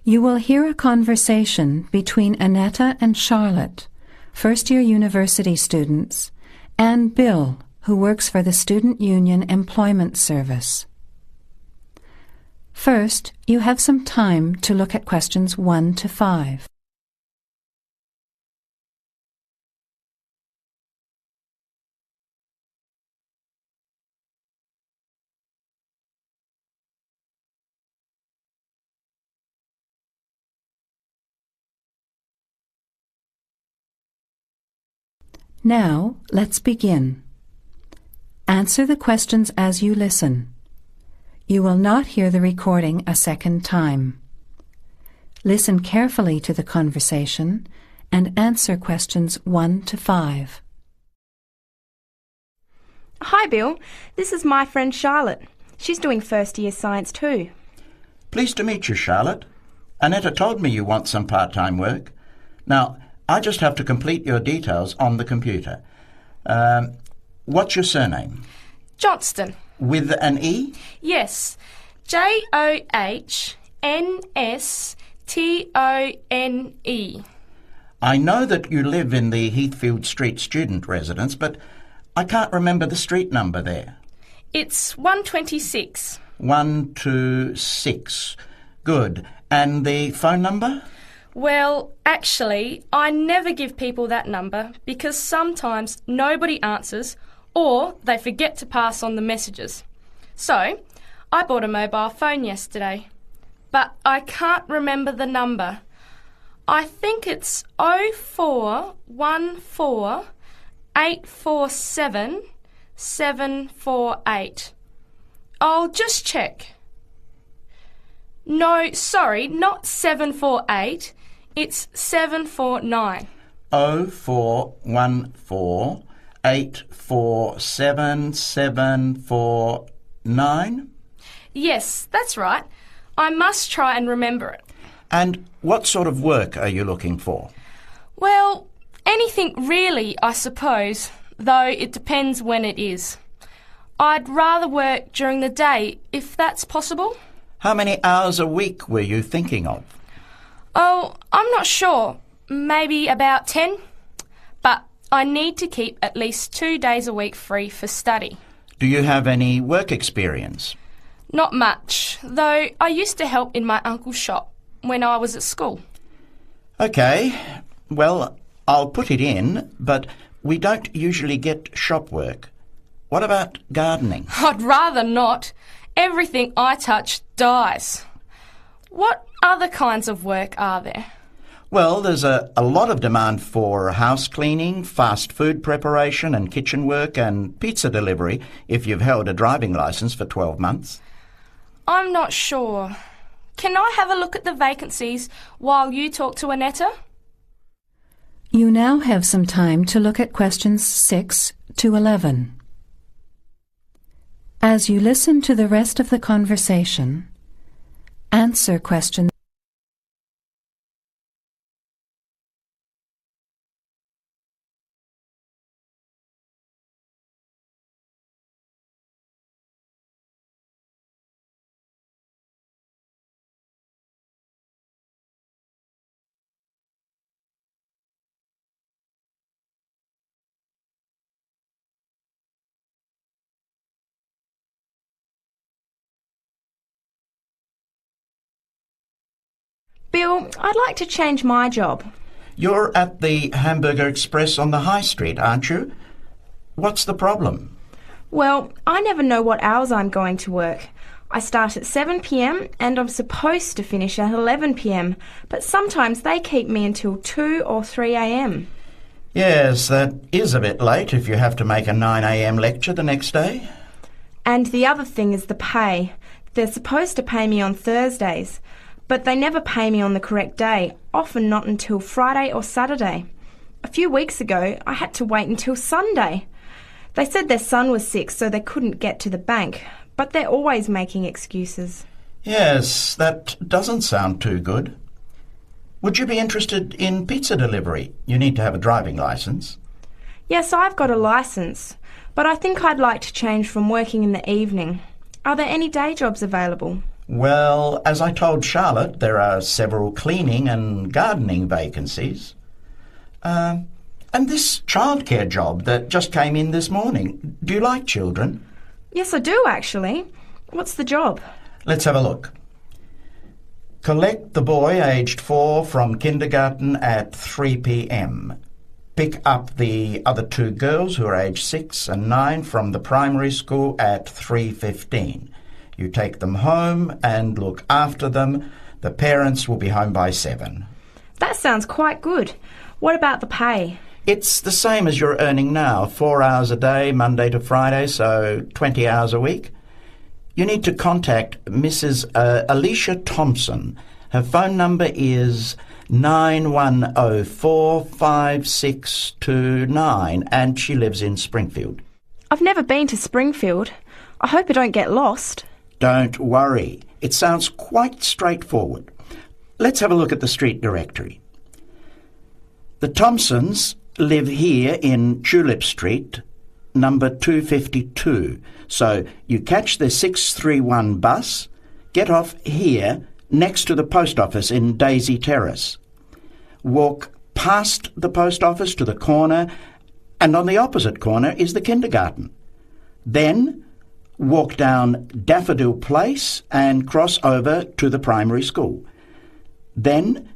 You will hear a conversation between Annetta and Charlotte, first-year university students, and Bill, who works for the Student Union Employment Service. First, you have some time to look at questions 1 to 5. Now, let's begin. Answer the questions as you listen. You will not hear the recording a second time. Listen carefully to the conversation and answer questions 1 to 5. Hi Bill, this is my friend Charlotte. She's doing first year science too. Pleased to meet you, Charlotte. Annetta told me you want some part-time work. Now, I just have to complete your details on the computer. What's your surname? Johnston. With an E? Yes, Johnstone. I know that you live in the Heathfield Street student residence, but I can't remember the street number there. It's 126. 126. Good. And the phone number? Well, actually, I never give people that number because sometimes nobody answers or they forget to pass on the messages. So, I bought a mobile phone yesterday, but I can't remember the number. I think it's 0414 847 748. I'll just check. No, sorry, not 748. It's 749. 0414 847 749? Yes, that's right. I must try and remember it. And what sort of work are you looking for? Well, anything really, I suppose, though it depends when it is. I'd rather work during the day, if that's possible. How many hours a week were you thinking of? Oh, I'm not sure. Maybe about 10. But I need to keep at least 2 days a week free for study. Do you have any work experience? Not much, though I used to help in my uncle's shop when I was at school. OK. Well, I'll put it in, but we don't usually get shop work. What about gardening? I'd rather not. Everything I touch dies. What other kinds of work are there? Well, there's a lot of demand for house cleaning, fast food preparation and kitchen work and pizza delivery if you've held a driving licence for 12 months. I'm not sure. Can I have a look at the vacancies while you talk to Annetta? You now have some time to look at questions 6 to 11. As you listen to the rest of the conversation, answer questions. Bill, I'd like to change my job. You're at the Hamburger Express on the High Street, aren't you? What's the problem? Well, I never know what hours I'm going to work. I start at 7 p.m. and I'm supposed to finish at 11 p.m, but sometimes they keep me until 2 or 3 a.m. Yes, that is a bit late if you have to make a 9 a.m. lecture the next day. And the other thing is the pay. They're supposed to pay me on Thursdays, but they never pay me on the correct day, often not until Friday or Saturday. A few weeks ago, I had to wait until Sunday. They said their son was sick, so they couldn't get to the bank, but they're always making excuses. Yes, that doesn't sound too good. Would you be interested in pizza delivery? You need to have a driving licence. Yes, I've got a licence, but I think I'd like to change from working in the evening. Are there any day jobs available? Well, as I told Charlotte, there are several cleaning and gardening vacancies. And this childcare job that just came in this morning. Do you like children? Yes, I do, actually. What's the job? Let's have a look. Collect the boy aged 4 from kindergarten at 3 p.m. Pick up the other 2 girls who are aged 6 and 9 from the primary school at 3:15. You take them home and look after them. The parents will be home by 7. That sounds quite good. What about the pay? It's the same as you're earning now, 4 hours a day, Monday to Friday, so 20 hours a week. You need to contact Mrs. Alicia Thompson. Her phone number is 91045629, and she lives in Springfield. I've never been to Springfield. I hope I don't get lost. Don't worry. It sounds quite straightforward. Let's have a look at the street directory. The Thompsons live here in Tulip Street, number 252. So you catch the 631 bus, get off here next to the post office in Daisy Terrace. Walk past the post office to the corner, and on the opposite corner is the kindergarten. Then walk down Daffodil Place and cross over to the primary school. Then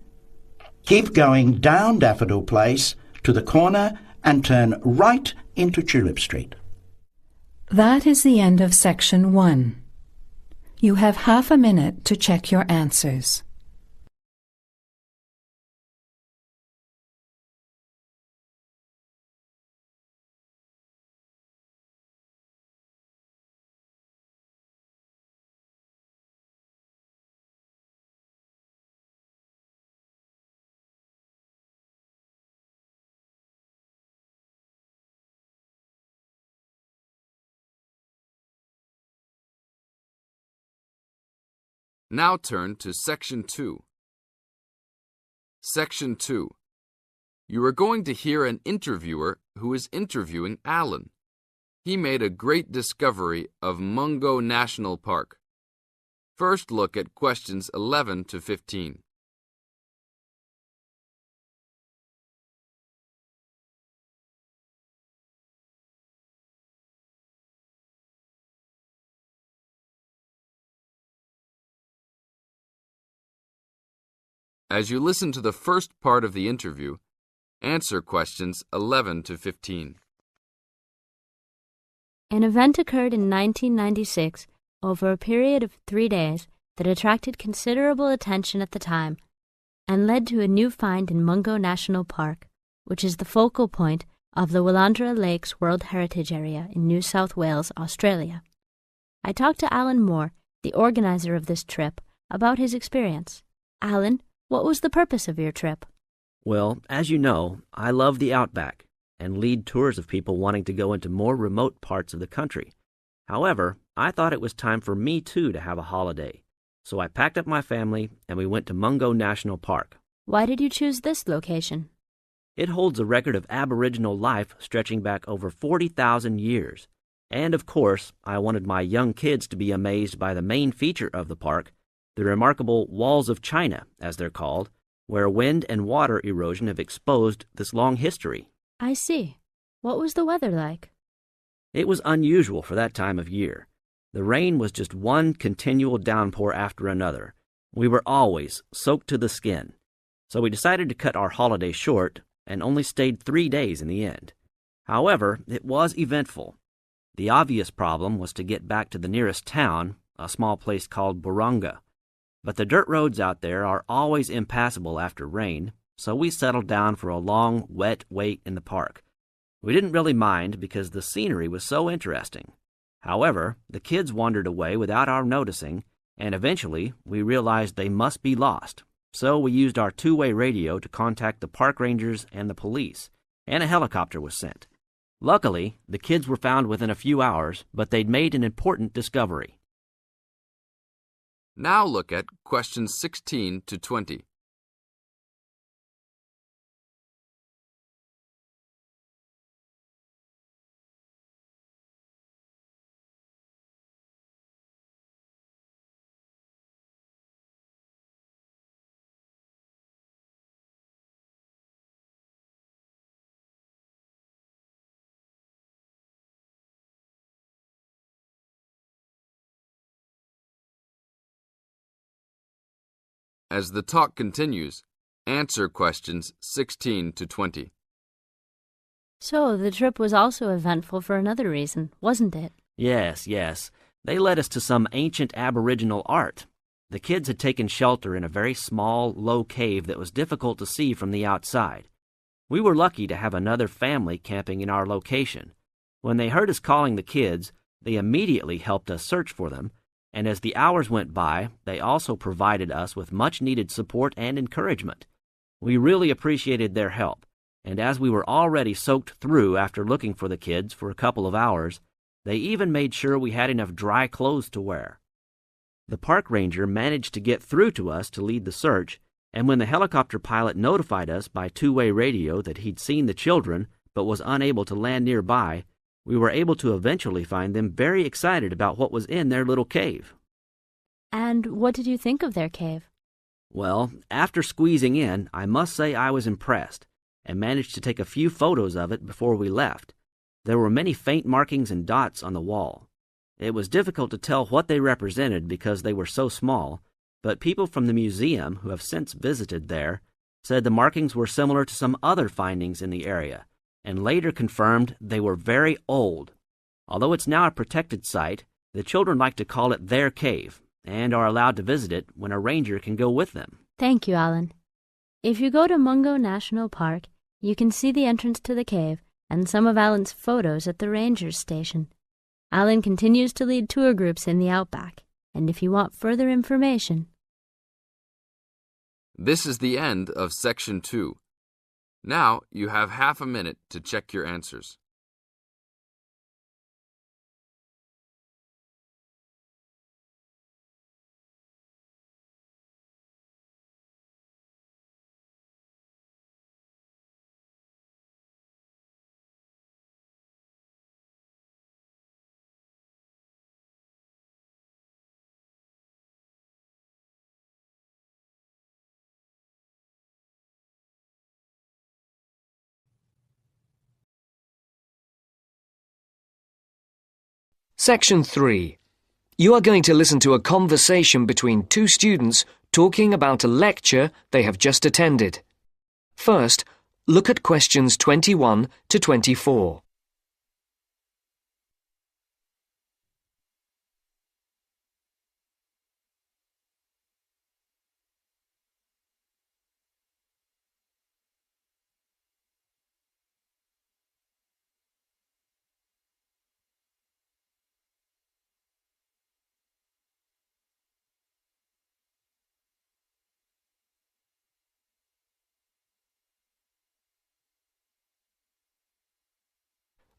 keep going down Daffodil Place to the corner and turn right into Tulip Street. That is the end of section 1. You have half a minute to check your answers. Now turn to Section 2. Section 2. You are going to hear an interviewer who is interviewing Alan. He made a great discovery of Mungo National Park. First look at questions 11 to 15. As you listen to the first part of the interview, answer questions 11 to 15. An event occurred in 1996 over a period of 3 days that attracted considerable attention at the time and led to a new find in Mungo National Park, which is the focal point of the Willandra Lakes World Heritage Area in New South Wales, Australia. I talked to Alan Moore, the organizer of this trip, about his experience. Alan, what was the purpose of your trip? Well, as you know, I love the outback and lead tours of people wanting to go into more remote parts of the country. However, I thought it was time for me too to have a holiday. So I packed up my family and we went to Mungo National Park. Why did you choose this location? It holds a record of Aboriginal life stretching back over 40,000 years. And of course, I wanted my young kids to be amazed by the main feature of the park, the remarkable Walls of China, as they're called, where wind and water erosion have exposed this long history. I see. What was the weather like? It was unusual for that time of year. The rain was just one continual downpour after another. We were always soaked to the skin. So we decided to cut our holiday short and only stayed 3 days in the end. However, it was eventful. The obvious problem was to get back to the nearest town, a small place called Burunga. But the dirt roads out there are always impassable after rain, so we settled down for a long, wet wait in the park. We didn't really mind because the scenery was so interesting. However, the kids wandered away without our noticing, and eventually we realized they must be lost. So we used our two-way radio to contact the park rangers and the police, and a helicopter was sent. Luckily, the kids were found within a few hours, but they'd made an important discovery. Now look at questions 16 to 20. As the talk continues, answer questions 16 to 20. So the trip was also eventful for another reason, wasn't it? Yes, yes. They led us to some ancient Aboriginal art. The kids had taken shelter in a very small, low cave that was difficult to see from the outside. We were lucky to have another family camping in our location. When they heard us calling the kids, they immediately helped us search for them, and as the hours went by, they also provided us with much-needed support and encouragement. We really appreciated their help, and as we were already soaked through after looking for the kids for a couple of hours, they even made sure we had enough dry clothes to wear. The park ranger managed to get through to us to lead the search, and when the helicopter pilot notified us by two-way radio that he'd seen the children but was unable to land nearby, we were able to eventually find them very excited about what was in their little cave. And what did you think of their cave? Well, after squeezing in, I must say I was impressed, and managed to take a few photos of it before we left. There were many faint markings and dots on the wall. It was difficult to tell what they represented because they were so small, but people from the museum who have since visited there said the markings were similar to some other findings in the area, and later confirmed they were very old. Although it's now a protected site, the children like to call it their cave, and are allowed to visit it when a ranger can go with them. Thank you, Alan. If you go to Mungo National Park, you can see the entrance to the cave and some of Alan's photos at the ranger's station. Alan continues to lead tour groups in the outback, and if you want further information... This is the end of Section 2. Now you have half a minute to check your answers. Section 3. You are going to listen to a conversation between two students talking about a lecture they have just attended. First, look at questions 21 to 24.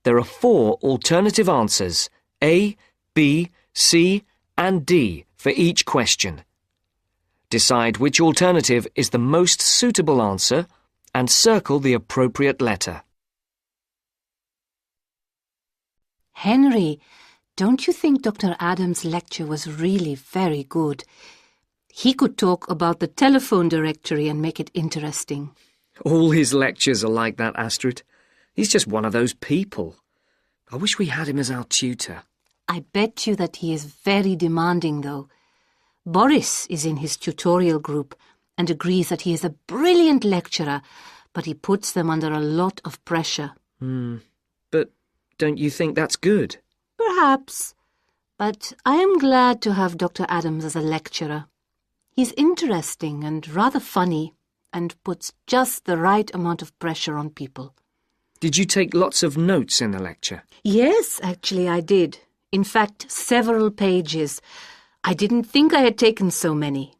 There are 4 alternative answers, A, B, C, and D, for each question. Decide which alternative is the most suitable answer and circle the appropriate letter. Henry, don't you think Dr. Adams' lecture was really very good? He could talk about the telephone directory and make it interesting. All his lectures are like that, Astrid. He's just one of those people. I wish we had him as our tutor. I bet you that he is very demanding, though. Boris is in his tutorial group and agrees that he is a brilliant lecturer, but he puts them under a lot of pressure. But don't you think that's good? Perhaps. But I am glad to have Dr. Adams as a lecturer. He's interesting and rather funny and puts just the right amount of pressure on people. Did you take lots of notes in the lecture? Yes, actually I did. In fact, several pages. I didn't think I had taken so many.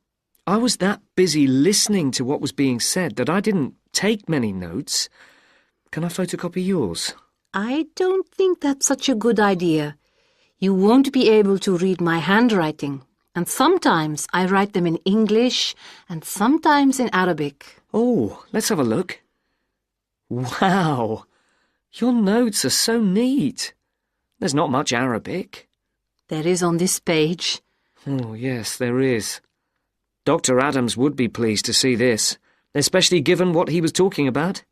I was that busy listening to what was being said that I didn't take many notes. Can I photocopy yours? I don't think that's such a good idea. You won't be able to read my handwriting, and sometimes I write them in English and sometimes in Arabic. Oh, let's have a look. Wow! Your notes are so neat. There's not much Arabic. There is on this page. Oh, yes, there is. Dr. Adams would be pleased to see this, especially given what he was talking about.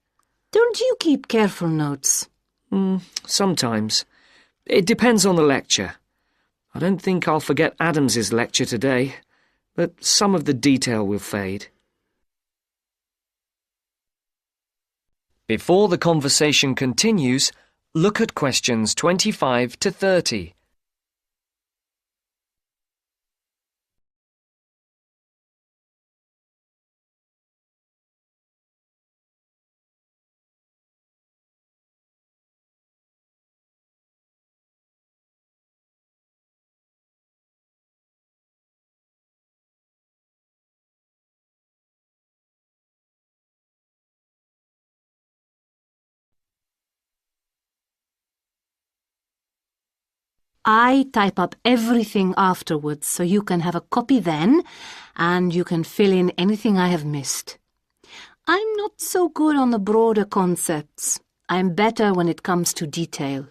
Don't you keep careful notes? Sometimes. It depends on the lecture. I don't think I'll forget Adams's lecture today. but some of the detail will fade. Before the conversation continues, look at questions 25 to 30. I type up everything afterwards so you can have a copy then and you can fill in anything I have missed. I'm not so good on the broader concepts. I'm better when it comes to detail.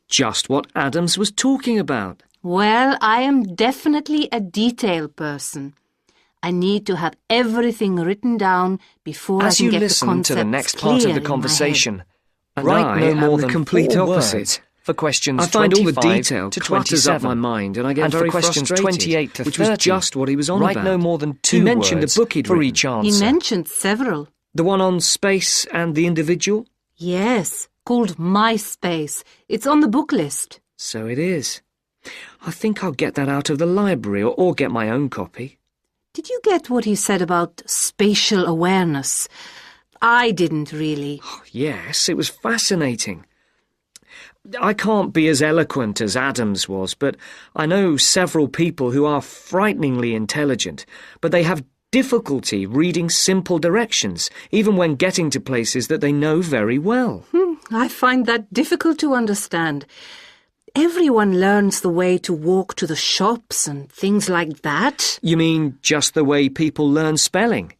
Just what Adams was talking about. Well, I am definitely a detail person. I need to have everything written down before I As can you get the listen concepts to the next part of clear the in my conversation, And write I no am more the than complete 4 opposite. words for questions I find all the 25 detail to clutters up 27, my mind and I get and very for questions frustrated, 28 to which 30, was just what he was on write about. no more than 2 He mentioned words a book he'd for written. each answer. He mentioned several. The one on space and the individual? Yes, called MySpace. It's on the book list. So it is. I think I'll get that out of the library or get my own copy. Did you get what he said about spatial awareness? I didn't really. Yes, it was fascinating. I can't be as eloquent as Adams was, but I know several people who are frighteningly intelligent, but they have difficulty reading simple directions, even when getting to places that they know very well. I find that difficult to understand. Everyone learns the way to walk to the shops and things like that. You mean just the way people learn spelling?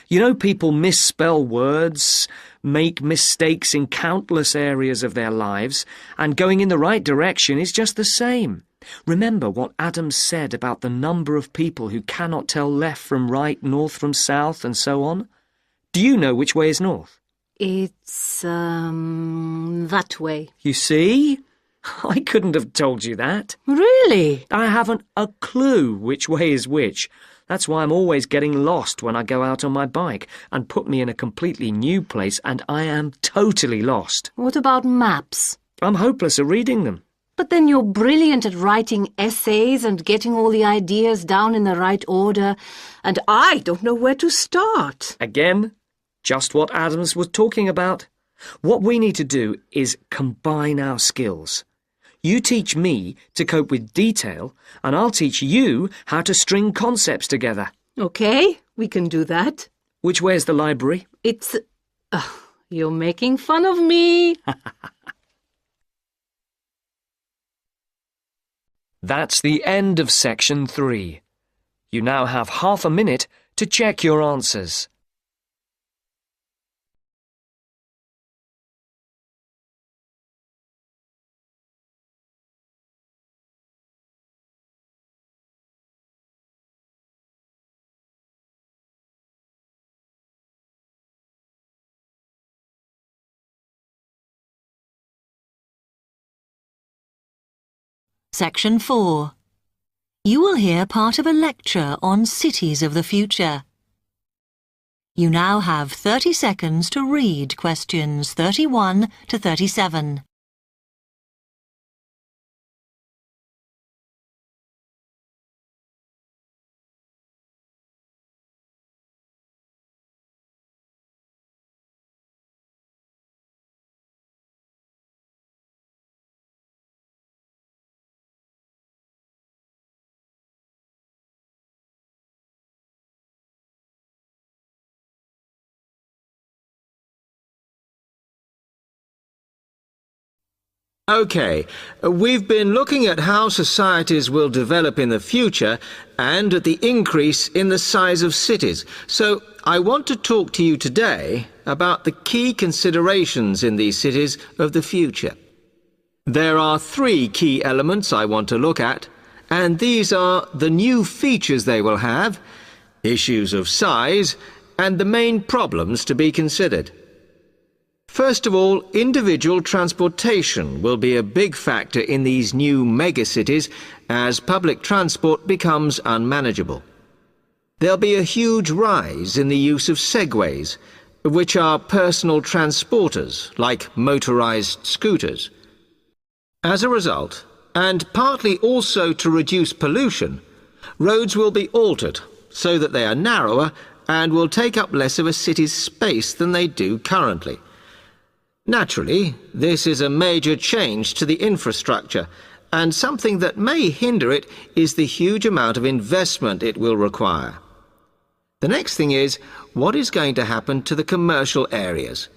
You know, people misspell words, make mistakes in countless areas of their lives, and going in the right direction is just the same. Remember what Adams said about the number of people who cannot tell left from right, north from south, and so on? Do you know which way is north? It's, that way. You see? I couldn't have told you that. Really? I haven't a clue which way is which. That's why I'm always getting lost when I go out on my bike, and put me in a completely new place and I am totally lost. What about maps? I'm hopeless at reading them. But then you're brilliant at writing essays and getting all the ideas down in the right order, and I don't know where to start. Again, just what Adams was talking about. What we need to do is combine our skills. You teach me to cope with detail, and I'll teach you how to string concepts together. Okay, we can do that. Which way's the library? It's... you're making fun of me. That's the end of section 3. You now have half a minute to check your answers. Section 4. You will hear part of a lecture on cities of the future. You now have 30 seconds to read questions 31 to 37. OK, we've been looking at how societies will develop in the future and at the increase in the size of cities. So I want to talk to you today about the key considerations in these cities of the future. There are 3 key elements I want to look at, and these are the new features they will have, issues of size, and the main problems to be considered. First of all, individual transportation will be a big factor in these new megacities as public transport becomes unmanageable. there'll be a huge rise in the use of segways, which are personal transporters like motorized scooters. As a result, and partly also to reduce pollution, roads will be altered so that they are narrower and will take up less of a city's space than they do currently. Naturally, this is a major change to the infrastructure, and something that may hinder it is the huge amount of investment it will require. The next thing is, what is going to happen to the commercial areas?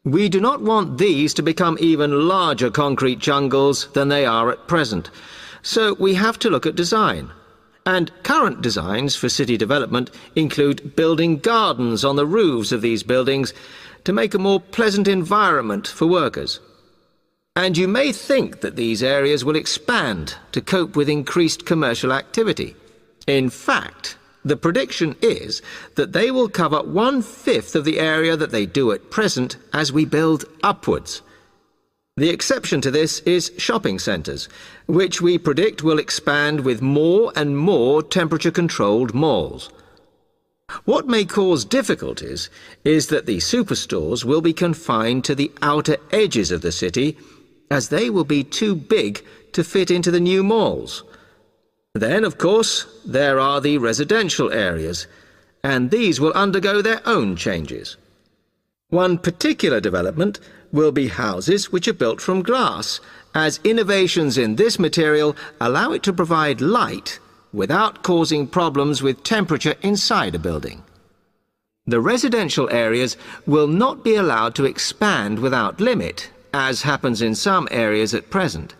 We do not want these to become even larger concrete jungles than they are at present, so we have to look at design. And current designs for city development include building gardens on the roofs of these buildings to make a more pleasant environment for workers. And you may think that these areas will expand to cope with increased commercial activity. In fact, the prediction is that they will cover 1/5 of the area that they do at present as we build upwards. The exception to this is shopping centres, which we predict will expand with more and more temperature-controlled malls. What may cause difficulties is that the superstores will be confined to the outer edges of the city, as they will be too big to fit into the new malls. Then, of course, there are the residential areas, and these will undergo their own changes. One particular development will be houses which are built from glass, as innovations in this material allow it to provide light without causing problems with temperature inside a building. The residential areas will not be allowed to expand without limit, as happens in some areas at present,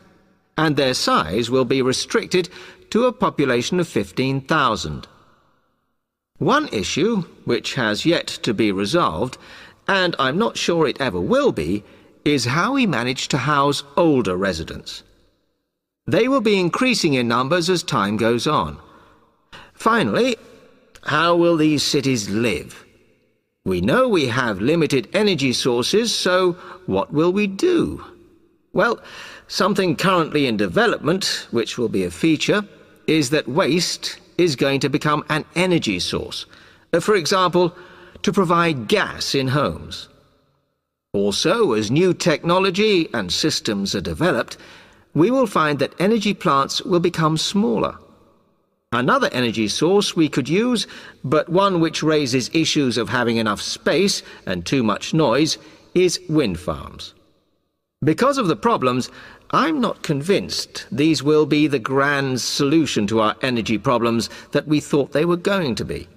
and their size will be restricted to a population of 15,000. One issue, which has yet to be resolved, and I'm not sure it ever will be, is how we manage to house older residents. They will be increasing in numbers as time goes on. Finally, how will these cities live? We know we have limited energy sources, so what will we do? Well, something currently in development, which will be a feature, is that waste is going to become an energy source. For example, to provide gas in homes. Also, as new technology and systems are developed, we will find that energy plants will become smaller. Another energy source we could use, but one which raises issues of having enough space and too much noise, is wind farms. Because of the problems, I'm not convinced these will be the grand solution to our energy problems that we thought they were going to be.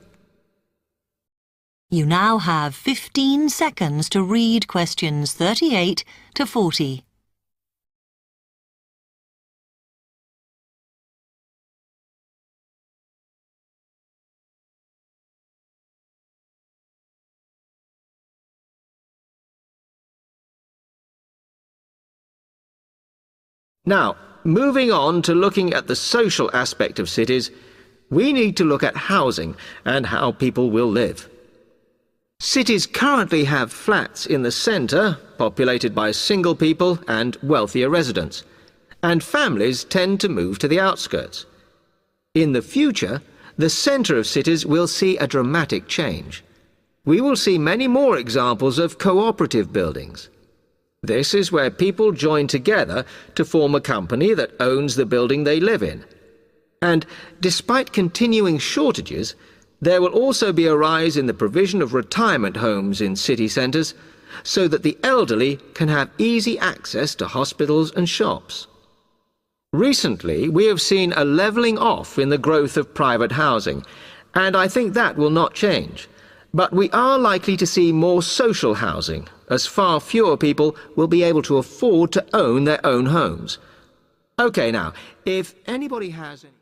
You now have 15 seconds to read questions 38 to 40. Now, moving on to looking at the social aspect of cities, we need to look at housing and how people will live. Cities currently have flats in the centre, populated by single people and wealthier residents, and families tend to move to the outskirts. In the future, the centre of cities will see a dramatic change. We will see many more examples of cooperative buildings. This is where people join together to form a company that owns the building they live in. And despite continuing shortages, there will also be a rise in the provision of retirement homes in city centres, so that the elderly can have easy access to hospitals and shops. Recently, we have seen a levelling off in the growth of private housing, and I think that will not change. But we are likely to see more social housing, as far fewer people will be able to afford to own their own homes. OK, now, if anybody has any...